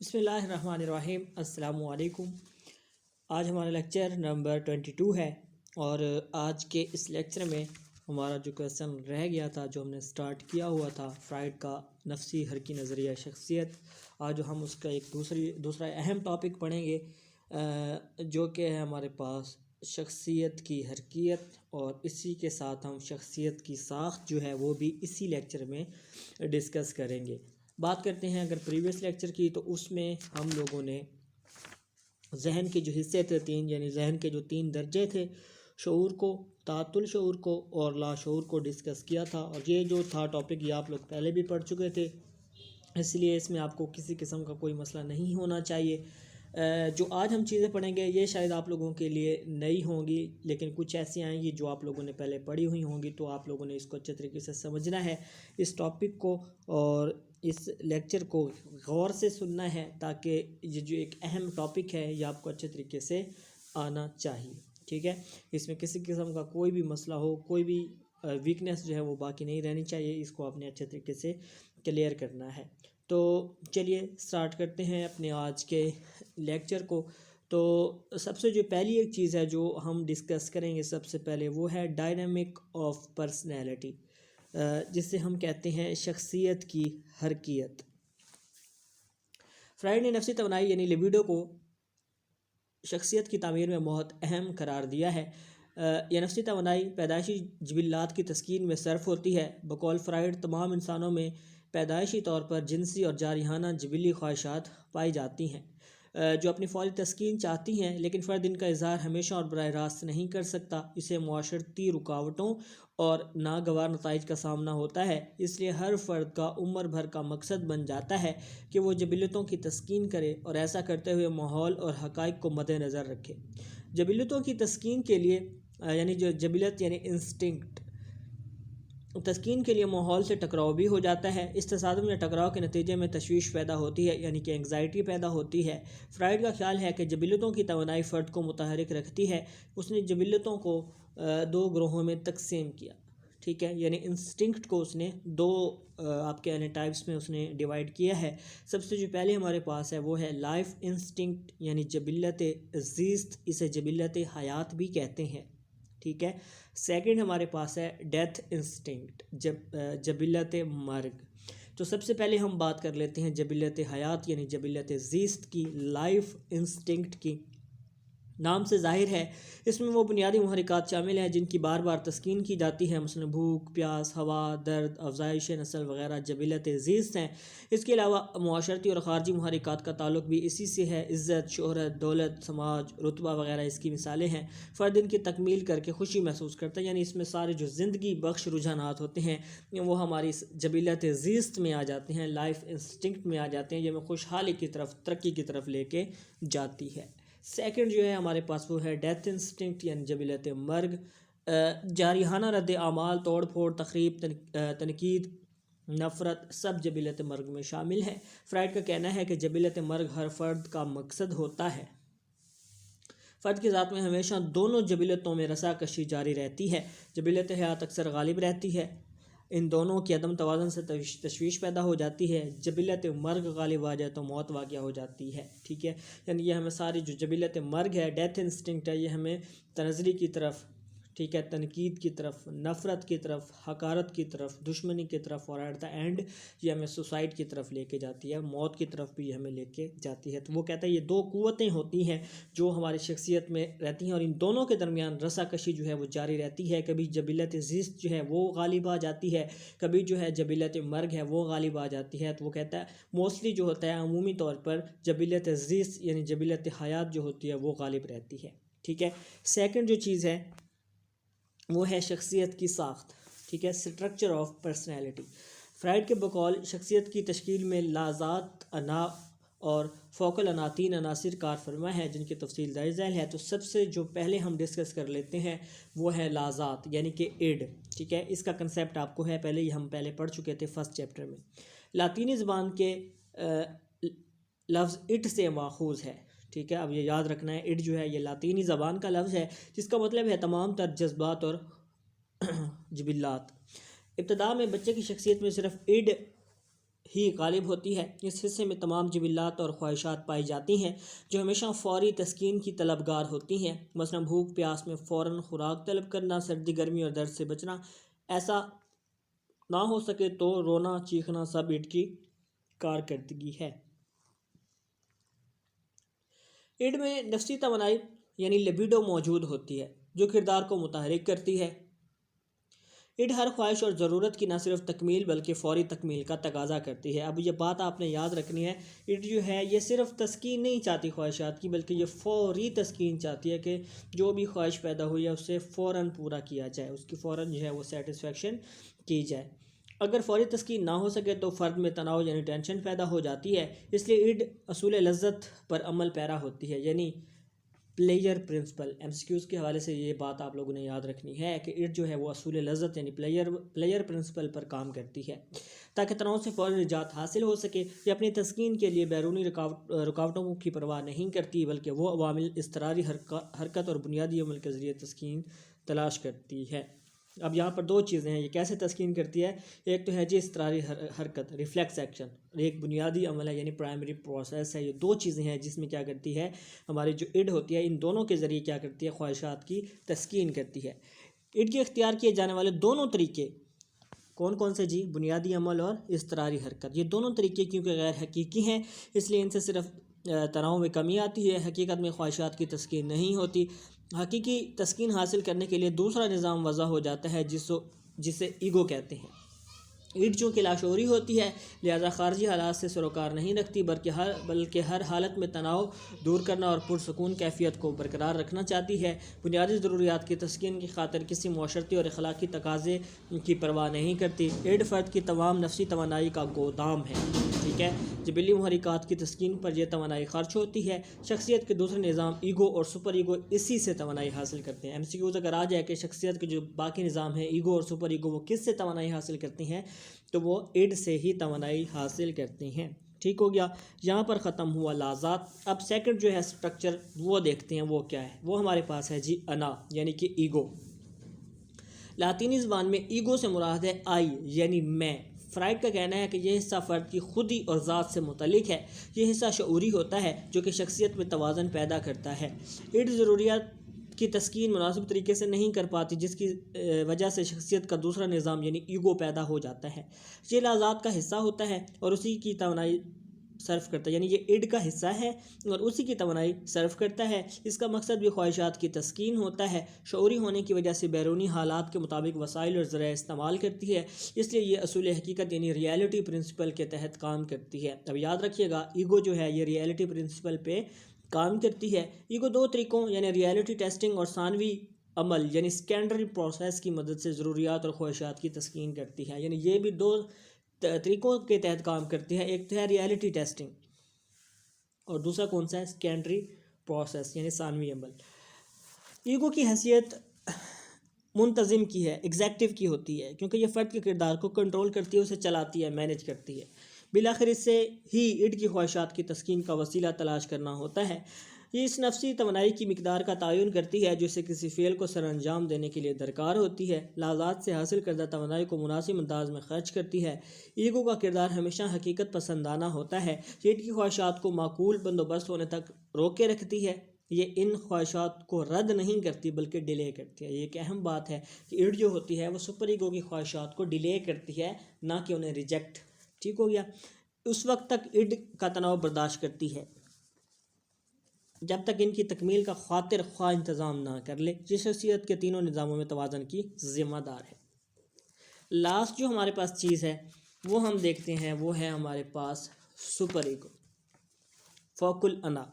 بسم اللہ الرحمن الرحیم۔ السلام علیکم۔ آج ہمارا لیکچر نمبر 22 ہے اور آج کے اس لیکچر میں ہمارا جو کویسچن رہ گیا تھا، جو ہم نے سٹارٹ کیا ہوا تھا، فرائیڈ کا نفسی حرکی نظریہ شخصیت، آج ہم اس کا ایک دوسرا اہم ٹاپک پڑھیں گے جو کہ ہے ہمارے پاس شخصیت کی حرکیت، اور اسی کے ساتھ ہم شخصیت کی ساخت جو ہے وہ بھی اسی لیکچر میں ڈسکس کریں گے۔ بات کرتے ہیں اگر پریویس لیکچر کی، تو اس میں ہم لوگوں نے ذہن کے جو حصے تھے تین، یعنی ذہن کے جو 3 درجے تھے، شعور کو، تعطل شعور کو اور لاشعور کو ڈسکس کیا تھا، اور یہ جو تھا ٹاپک یہ آپ لوگ پہلے بھی پڑھ چکے تھے، اس لیے اس میں آپ کو کسی قسم کا کوئی مسئلہ نہیں ہونا چاہیے۔ جو آج ہم چیزیں پڑھیں گے یہ شاید آپ لوگوں کے لیے نئی ہوں گی، لیکن کچھ ایسی آئیں گی جو آپ لوگوں نے پہلے پڑھی ہوئی ہوں گی، تو آپ لوگوں نے اس کو اچھے طریقے سے سمجھنا ہے، اس ٹاپک کو اور اس لیکچر کو غور سے سننا ہے، تاکہ یہ جو ایک اہم ٹاپک ہے یہ آپ کو اچھے طریقے سے آنا چاہیے، ٹھیک ہے۔ اس میں کسی قسم کا کوئی بھی مسئلہ ہو، کوئی بھی ویکنیس جو ہے وہ باقی نہیں رہنی چاہیے، اس کو آپ نے اچھے طریقے سے کلیئر کرنا ہے۔ تو چلیے سٹارٹ کرتے ہیں اپنے آج کے لیکچر کو۔ تو سب سے جو پہلی ایک چیز ہے جو ہم ڈسکس کریں گے سب سے پہلے، وہ ہے ڈائنامک آف پرسنالٹی، جسے ہم کہتے ہیں شخصیت کی حرکیت۔ فرائیڈ نے نفسی توانائی یعنی لیبیڈو کو شخصیت کی تعمیر میں بہت اہم قرار دیا ہے۔ یہ نفسی توانائی پیدائشی جبلات کی تسکین میں صرف ہوتی ہے۔ بقول فرائیڈ تمام انسانوں میں پیدائشی طور پر جنسی اور جارحانہ جبلی خواہشات پائی جاتی ہیں جو اپنی فوری تسکین چاہتی ہیں، لیکن فرد ان کا اظہار ہمیشہ اور براہ راست نہیں کر سکتا۔ اسے معاشرتی رکاوٹوں اور ناگوار نتائج کا سامنا ہوتا ہے، اس لیے ہر فرد کا عمر بھر کا مقصد بن جاتا ہے کہ وہ جبلتوں کی تسکین کرے، اور ایسا کرتے ہوئے ماحول اور حقائق کو مد نظر رکھے۔ جبلتوں کی تسکین کے لیے یعنی جو جبلت یعنی انسٹنکٹ، تسکین کے لیے ماحول سے ٹکراؤ بھی ہو جاتا ہے۔ اس تصادم یا ٹکراؤ کے نتیجے میں تشویش پیدا ہوتی ہے، یعنی کہ انگزائٹی پیدا ہوتی ہے۔ فرائیڈ کا خیال ہے کہ جبلتوں کی توانائی فرد کو متحرک رکھتی ہے۔ اس نے جبلتوں کو 2 گروہوں میں تقسیم کیا، ٹھیک ہے، یعنی انسٹنکٹ کو اس نے 2 آپ کے یعنی ٹائپس میں اس نے ڈیوائڈ کیا ہے۔ سب سے جو پہلے ہمارے پاس ہے وہ ہے لائف انسٹنکٹ، یعنی جبلت زیست، اسے جبلت حیات بھی کہتے ہیں، ٹھیک ہے۔ سیکنڈ ہمارے پاس ہے ڈیتھ انسٹنکٹ، جبلت مرگ۔ تو سب سے پہلے ہم بات کر لیتے ہیں جبلت حیات یعنی جبلت زیست کی، لائف انسٹنکٹ کی۔ نام سے ظاہر ہے اس میں وہ بنیادی محرکات شامل ہیں جن کی بار بار تسکین کی جاتی ہے، مثلا بھوک، پیاس، ہوا، درد، افزائش نسل وغیرہ جبلت زیست ہیں۔ اس کے علاوہ معاشرتی اور خارجی محرکات کا تعلق بھی اسی سے ہے، عزت، شہرت، دولت، سماج، رتبہ وغیرہ اس کی مثالیں ہیں۔ فرد ان کی تکمیل کر کے خوشی محسوس کرتا ہے، یعنی اس میں سارے جو زندگی بخش رجحانات ہوتے ہیں وہ ہماری جبلت زیست میں آ جاتے ہیں، لائف انسٹنکٹ میں آ جاتے ہیں، یہ ہمیں خوشحالی کی طرف، ترقی کی طرف لے کے جاتی ہے۔ سیکنڈ جو ہے ہمارے پاس وہ ہے ڈیتھ انسٹنکٹ یعنی جبلت مرگ۔ جارحانہ رد اعمال، توڑ پھوڑ، تخریب، تنقید، نفرت سب جبلت مرگ میں شامل ہے۔ فرائیڈ کا کہنا ہے کہ جبلت مرگ ہر فرد کا مقصد ہوتا ہے۔ فرد کی ذات میں ہمیشہ دونوں جبلتوں میں رسا کشی جاری رہتی ہے۔ جبلت حیات اکثر غالب رہتی ہے، ان دونوں کی عدم توازن سے تشویش پیدا ہو جاتی ہے۔ جبلت مرگ غالب آ جائے تو موت واقع ہو جاتی ہے، ٹھیک ہے۔ یعنی یہ ہمیں ساری جو جبلت مرگ ہے، ڈیتھ انسٹنکٹ ہے، یہ ہمیں تنزلی کی طرف، ٹھیک ہے، تنقید کی طرف، نفرت کی طرف، حقارت کی طرف، دشمنی کی طرف، اور ایٹ دا اینڈ یہ ہمیں سوسائڈ کی طرف لے کے جاتی ہے، موت کی طرف بھی ہمیں لے کے جاتی ہے۔ تو وہ کہتا ہے یہ 2 قوتیں ہوتی ہیں جو ہماری شخصیت میں رہتی ہیں، اور ان دونوں کے درمیان رسا کشی جو ہے وہ جاری رہتی ہے۔ کبھی جبلت زیست جو ہے وہ غالب آ جاتی ہے، کبھی جو ہے جبلت مرگ ہے وہ غالب آ جاتی ہے۔ تو وہ کہتا ہے موسٹلی جو ہوتا ہے عمومی طور پر جبلت زیست یعنی جبلت حیات جو ہوتی ہے وہ غالب رہتی ہے، ٹھیک ہے۔ سیکنڈ جو چیز ہے وہ ہے شخصیت کی ساخت، ٹھیک ہے، اسٹرکچر آف پرسنالٹی۔ فرائیڈ کے بقول شخصیت کی تشکیل میں لاذات، انا اور فوق الانا 3 عناصر کار فرما ہے جن کی تفصیل درج ذیل ہے۔ تو سب سے جو پہلے ہم ڈسکس کر لیتے ہیں وہ ہے لاذات یعنی کہ ایڈ، ٹھیک ہے۔ اس کا کنسیپٹ آپ کو ہے، ہم پہلے پڑھ چکے تھے فرسٹ چیپٹر میں۔ لاطینی زبان کے لفظ اٹ سے ماخوذ ہے، ٹھیک ہے۔ اب یہ یاد رکھنا ہے اٹ جو ہے یہ لاطینی زبان کا لفظ ہے جس کا مطلب ہے تمام تر جذبات اور جبلات۔ ابتدا میں بچے کی شخصیت میں صرف اڈ ہی غالب ہوتی ہے۔ اس حصے میں تمام جبلات اور خواہشات پائی جاتی ہیں جو ہمیشہ فوری تسکین کی طلبگار ہوتی ہیں، مثلا بھوک پیاس میں فوراً خوراک طلب کرنا، سردی گرمی اور درد سے بچنا۔ ایسا نہ ہو سکے تو رونا چیخنا سب اڈ کی کارکردگی ہے۔ اڈ میں نفسی توانائی یعنی لیبیڈو موجود ہوتی ہے جو کردار کو متحرک کرتی ہے۔ اڈ ہر خواہش اور ضرورت کی نہ صرف تکمیل بلکہ فوری تکمیل کا تقاضا کرتی ہے۔ اب یہ بات آپ نے یاد رکھنی ہے، اڈ جو ہے یہ صرف تسکین نہیں چاہتی خواہشات کی، بلکہ یہ فوری تسکین چاہتی ہے کہ جو بھی خواہش پیدا ہوئی ہے اسے فوراً پورا کیا جائے، اس کی فوراً جو ہے وہ سیٹسفیکشن کی جائے۔ اگر فوری تسکین نہ ہو سکے تو فرد میں تناؤ یعنی ٹینشن پیدا ہو جاتی ہے۔ اس لیے اڈ اصول لذت پر عمل پیرا ہوتی ہے، یعنی پلیئر پرنسپل۔ ایم سی کیوز کے حوالے سے یہ بات آپ لوگوں نے یاد رکھنی ہے کہ اڈ جو ہے وہ اصول لذت یعنی پلیئر پرنسپل پر کام کرتی ہے تاکہ تناؤ سے فوری نجات حاصل ہو سکے۔ یہ اپنی تسکین کے لیے بیرونی رکاوٹوں کی پرواہ نہیں کرتی، بلکہ وہ عوامل اضطراری حرکت اور بنیادی عمل کے ذریعے تسکین تلاش کرتی ہے۔ اب یہاں پر دو چیزیں ہیں، یہ کیسے تسکین کرتی ہے؟ ایک تو ہے جی اضطراری حرکت، ریفلیکس ایکشن، ایک بنیادی عمل ہے یعنی پرائمری پروسیس ہے۔ یہ دو چیزیں ہیں جس میں کیا کرتی ہے ہماری جو اڈ ہوتی ہے، ان دونوں کے ذریعے کیا کرتی ہے خواہشات کی تسکین کرتی ہے۔ اڈ کے اختیار کیے جانے والے دونوں طریقے کون کون سے جی؟ بنیادی عمل اور اضطراری حرکت۔ یہ دونوں طریقے کیونکہ غیر حقیقی ہیں اس لیے ان سے صرف تناؤ میں کمی آتی ہے، حقیقت میں خواہشات کی تسکین نہیں ہوتی۔ حقیقی تسکین حاصل کرنے کے لیے دوسرا نظام وضع ہو جاتا ہے جسے ایگو کہتے ہیں۔ اڈ چونکہ لاشعوری ہوتی ہے لہذا خارجی حالات سے سروکار نہیں رکھتی، بلکہ ہر حالت میں تناؤ دور کرنا اور پرسکون کیفیت کو برقرار رکھنا چاہتی ہے۔ بنیادی ضروریات کی تسکین کی خاطر کسی معاشرتی اور اخلاقی تقاضے کی پرواہ نہیں کرتی۔ اڈ فرد کی تمام نفسی توانائی کا گودام ہے، ٹھیک ہے۔ جبلی محرکات کی تسکین پر یہ توانائی خرچ ہوتی ہے۔ شخصیت کے دوسرے نظام ایگو اور سپر ایگو اسی سے توانائی حاصل کرتے ہیں۔ ایم سی کیوز اگر آ جائے کہ شخصیت کے جو باقی نظام ہیں ایگو اور سپر ایگو وہ کس سے توانائی حاصل کرتی ہیں، تو وہ اڈ سے ہی توانائی حاصل کرتی ہیں، ٹھیک ہو گیا۔ یہاں پر ختم ہوا لازات۔ اب سیکنڈ جو ہے سٹرکچر وہ دیکھتے ہیں، وہ کیا ہے؟ وہ ہمارے پاس ہے جی انا یعنی کہ ایگو۔ لاطینی زبان میں ایگو سے مراد ہے آئی یعنی میں۔ فرائڈ کا کہنا ہے کہ یہ حصہ فرد کی خودی اور ذات سے متعلق ہے۔ یہ حصہ شعوری ہوتا ہے جو کہ شخصیت میں توازن پیدا کرتا ہے۔ اڈ ضروریات کی تسکین مناسب طریقے سے نہیں کر پاتی، جس کی وجہ سے شخصیت کا دوسرا نظام یعنی ایگو پیدا ہو جاتا ہے۔ یہ لازات کا حصہ ہوتا ہے اور اسی کی توانائی صرف کرتا ہے، یعنی یہ اڈ کا حصہ ہے اور اسی کی توانائی صرف کرتا ہے۔ اس کا مقصد بھی خواہشات کی تسکین ہوتا ہے۔ شعوری ہونے کی وجہ سے بیرونی حالات کے مطابق وسائل اور ذرائع استعمال کرتی ہے، اس لیے یہ اصول حقیقت یعنی ریئلٹی پرنسپل کے تحت کام کرتی ہے۔ اب یاد رکھیے گا ایگو جو ہے یہ ریئلٹی پرنسپل پہ کام کرتی ہے۔ ایگو دو طریقوں یعنی ریئلٹی ٹیسٹنگ اور ثانوی عمل یعنی سیکنڈری پروسیس کی مدد سے ضروریات اور خواہشات کی تسکین کرتی ہے، یعنی یہ بھی دو طریقوں کے تحت کام کرتی ہے۔ ایک تو ہے ریئلٹی ٹیسٹنگ اور دوسرا کون سا ہے؟ سیکنڈری پروسیس یعنی ثانوی عمل۔ ایگو کی حیثیت منتظم کی ہے، ایگزیکٹو کی ہوتی ہے، کیونکہ یہ فرد کے کردار کو کنٹرول کرتی ہے، اسے چلاتی ہے، مینیج کرتی ہے۔ بالآخر اس سے ہی اڈ کی خواہشات کی تسکین کا وسیلہ تلاش کرنا ہوتا ہے۔ یہ اس نفسی توانائی کی مقدار کا تعین کرتی ہے جو اسے کسی فعل کو سر انجام دینے کے لیے درکار ہوتی ہے۔ لازات سے حاصل کردہ توانائی کو مناسب انداز میں خرچ کرتی ہے۔ ایگو کا کردار ہمیشہ حقیقت پسندانہ ہوتا ہے، یہ اڈ کی خواہشات کو معقول بندوبست ہونے تک روکے رکھتی ہے۔ یہ ان خواہشات کو رد نہیں کرتی بلکہ ڈیلے کرتی ہے۔ یہ ایک اہم بات ہے کہ اڈ جو ہوتی ہے وہ سپر ایگو کی خواہشات کو ڈیلے کرتی ہے، نہ کہ انہیں ریجیکٹ، ٹھیک ہو گیا۔ اس وقت تک اڈ کا تناؤ برداشت کرتی ہے جب تک ان کی تکمیل کا خاطر خواہ انتظام نہ کر لے۔ یہ شخصیت کے تینوں نظاموں میں توازن کی ذمہ دار ہے۔ لاسٹ جو ہمارے پاس چیز ہے وہ ہم دیکھتے ہیں، وہ ہے ہمارے پاس سپر ایگو، فوق الانا۔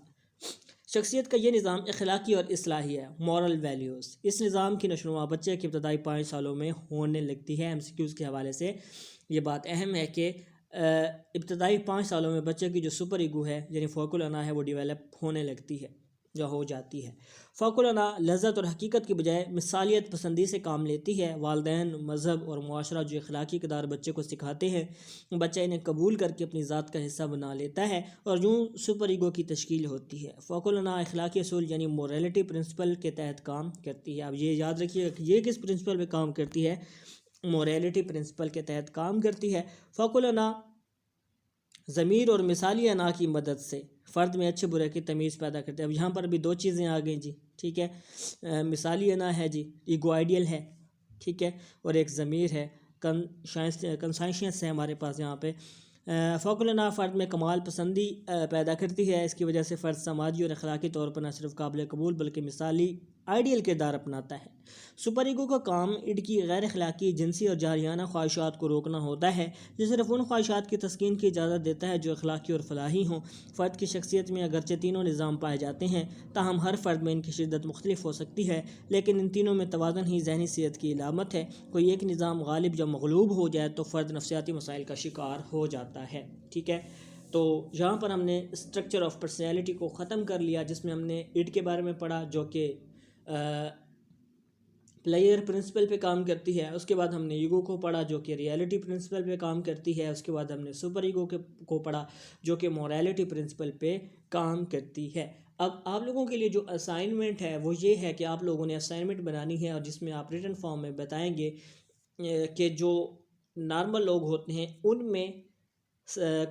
شخصیت کا یہ نظام اخلاقی اور اصلاحی ہے، مورل ویلیوز۔ اس نظام کی نشوونما بچے کے ابتدائی 5 سالوں میں ہونے لگتی ہے۔ ایم سی کیوز کے حوالے سے یہ بات اہم ہے کہ ابتدائی 5 سالوں میں بچے کی جو سپر ایگو ہے یعنی فوق الانا ہے وہ ڈیولپ ہونے لگتی ہے، جو ہو جاتی ہے۔ فوق الانا لذت اور حقیقت کی بجائے مثالیت پسندی سے کام لیتی ہے۔ والدین، مذہب اور معاشرہ جو اخلاقی اقدار بچے کو سکھاتے ہیں، بچہ انہیں قبول کر کے اپنی ذات کا حصہ بنا لیتا ہے اور یوں سپر ایگو کی تشکیل ہوتی ہے۔ فوق الانا اخلاقی اصول یعنی موریلٹی پرنسپل کے تحت کام کرتی ہے۔ اب یہ یاد رکھیے گا کہ یہ کس پرنسپل پہ کام کرتی ہے؟ موریلٹی پرنسپل کے تحت کام کرتی ہے۔ فوق الانا ضمیر اور مثالی انا کی مدد سے فرد میں اچھے برے کی تمیز پیدا کرتے ہیں. اب یہاں پر بھی دو چیزیں آ گئیں جی, ٹھیک ہے. مثالی انا ہے جی, ایگو آئیڈیل ہے, ٹھیک ہے, اور ایک ضمیر ہے, کنسائنشیس ہے ہمارے پاس یہاں پہ. فوق النا فرد میں کمال پسندی پیدا کرتی ہے. اس کی وجہ سے فرد سماجی اور اخلاقی طور پر نہ صرف قابل قبول بلکہ مثالی آئیڈیل کردار اپناتا ہے. سپر ایگو کا کام اڈ کی غیر اخلاقی, جنسی اور جاہلیانہ خواہشات کو روکنا ہوتا ہے, جو صرف ان خواہشات کی تسکین کی اجازت دیتا ہے جو اخلاقی اور فلاحی ہوں. فرد کی شخصیت میں اگرچہ تینوں نظام پائے جاتے ہیں, تاہم ہر فرد میں ان کی شدت مختلف ہو سکتی ہے, لیکن ان تینوں میں توازن ہی ذہنی صحت کی علامت ہے. کوئی ایک نظام غالب یا مغلوب ہو جائے تو فرد نفسیاتی مسائل کا شکار ہو جاتا ہے, ٹھیک ہے. تو یہاں پر ہم نے اسٹرکچر آف پرسنالٹی کو ختم کر لیا, جس میں ہم نے اڈ کے بارے میں پڑھا جو کہ پلیئر پرنسپل پہ کام کرتی ہے. اس کے بعد ہم نے ایگو کو پڑھا جو کہ ریئلٹی پرنسپل پہ کام کرتی ہے. اس کے بعد ہم نے سپر ایگو کو پڑھا جو کہ موریلٹی پرنسپل پہ کام کرتی ہے. اب آپ لوگوں کے لیے جو اسائنمنٹ ہے وہ یہ ہے کہ آپ لوگوں نے اسائنمنٹ بنانی ہے, اور جس میں آپ ریٹن فارم میں بتائیں گے کہ جو نارمل لوگ ہوتے ہیں ان میں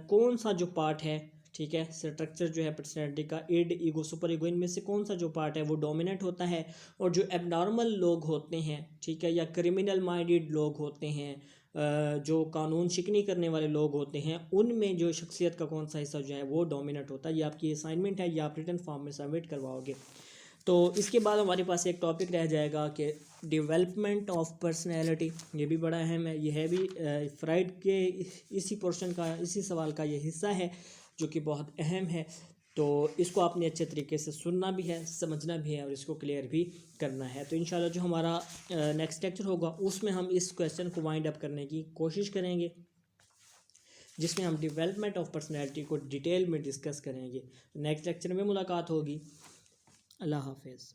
کون سا جو پارٹ ہے, ٹھیک ہے, اسٹرکچر جو ہے پرسنالٹی کا, ایڈ ایگو سپر ایگو, ان میں سے کون سا جو پارٹ ہے وہ ڈومیننٹ ہوتا ہے, اور جو ایب نارمل لوگ ہوتے ہیں, ٹھیک ہے, یا کرمنل مائنڈیڈ لوگ ہوتے ہیں, جو قانون شکنی کرنے والے لوگ ہوتے ہیں, ان میں جو شخصیت کا کون سا حصہ جو ہے وہ ڈومیننٹ ہوتا ہے. یہ آپ کی اسائنمنٹ ہے, یہ آپ ریٹن فارم میں سبمٹ کرواؤ گے. تو اس کے بعد ہمارے پاس ایک ٹاپک رہ جائے گا کہ ڈیولپمنٹ آف پرسنالٹی. یہ بھی بڑا اہم ہے, یہ ہے بھی فرائڈ کے اسی پورشن کا, اسی سوال کا یہ حصہ ہے جو کہ بہت اہم ہے. تو اس کو آپ نے اچھے طریقے سے سننا بھی ہے, سمجھنا بھی ہے, اور اس کو کلیئر بھی کرنا ہے. تو انشاءاللہ جو ہمارا نیکسٹ لیکچر ہوگا اس میں ہم اس کویسچن کو وائنڈ اپ کرنے کی کوشش کریں گے, جس میں ہم ڈیولپمنٹ آف پرسنالٹی کو ڈیٹیل میں ڈسکس کریں گے. نیکسٹ لیکچر میں ملاقات ہوگی. اللہ حافظ.